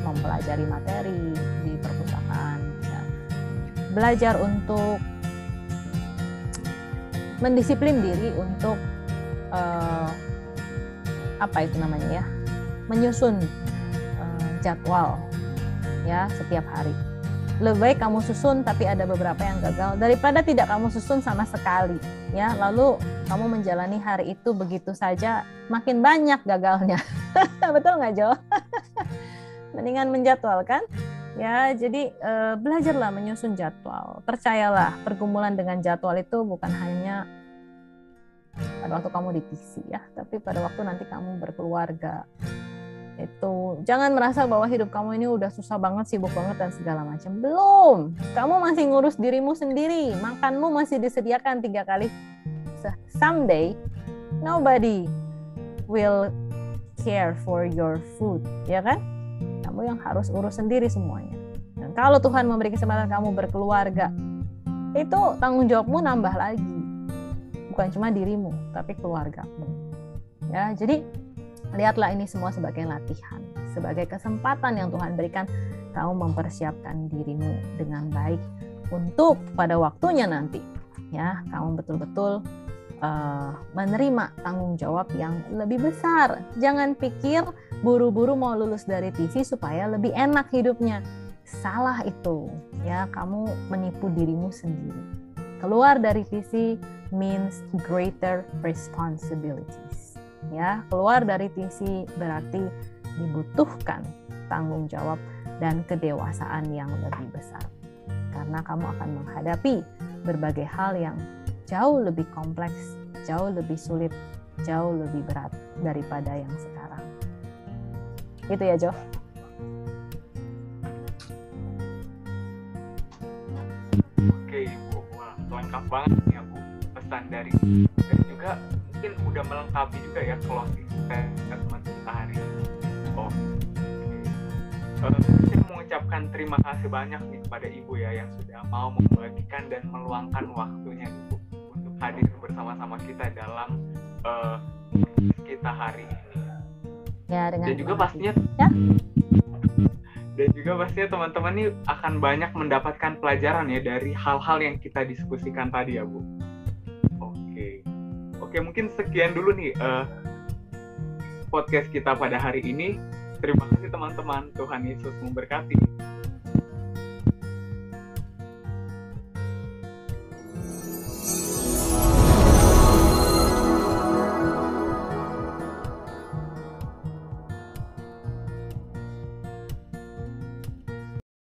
mempelajari materi di perpustakaan, ya. Belajar untuk mendisiplin diri untuk menyusun jadwal ya setiap hari. Lebih baik kamu susun tapi ada beberapa yang gagal daripada tidak kamu susun sama sekali ya, lalu kamu menjalani hari itu begitu saja, makin banyak gagalnya. Betul nggak, Jo? Mendingan menjadwalkan ya. Jadi belajarlah menyusun jadwal. Percayalah, pergumulan dengan jadwal itu bukan hanya pada waktu kamu di PC ya, tapi pada waktu nanti kamu berkeluarga. Itu jangan merasa bahwa hidup kamu ini udah susah banget, sibuk banget dan segala macam. Belum, kamu masih ngurus dirimu sendiri, makanmu masih disediakan 3 kali. Someday nobody will care for your food, ya kan? Kamu yang harus urus sendiri semuanya. Dan kalau Tuhan memberi kesempatan kamu berkeluarga, itu tanggung jawabmu nambah lagi. Bukan cuma dirimu, tapi keluargamu. Ya, jadi lihatlah ini semua sebagai latihan, sebagai kesempatan yang Tuhan berikan kamu mempersiapkan dirimu dengan baik untuk pada waktunya nanti ya kamu betul-betul menerima tanggung jawab yang lebih besar. Jangan pikir buru-buru mau lulus dari TV supaya lebih enak hidupnya. Salah itu ya, kamu menipu dirimu sendiri. Keluar dari TV means greater responsibilities. Ya, keluar dari TV berarti dibutuhkan tanggung jawab dan kedewasaan yang lebih besar. Karena kamu akan menghadapi berbagai hal yang jauh lebih kompleks, jauh lebih sulit, jauh lebih berat daripada yang sekarang. Gitu ya, Jo. Oke, Ibu. Wah, lengkap banget ya, Bu. Pesan dari dan juga mungkin udah melengkapi juga ya closing statement kita hari ini. Saya mengucapkan terima kasih banyak nih kepada Ibu ya yang sudah mau membagikan dan meluangkan waktunya Ibu untuk hadir bersama-sama kita dalam kita hari ini. Ya, dengan dan juga pastinya ya. Dan juga pastinya teman-teman ini akan banyak mendapatkan pelajaran ya dari hal-hal yang kita diskusikan tadi ya, Bu. Oke, mungkin sekian dulu nih podcast kita pada hari ini. Terima kasih teman-teman. Tuhan Yesus memberkati.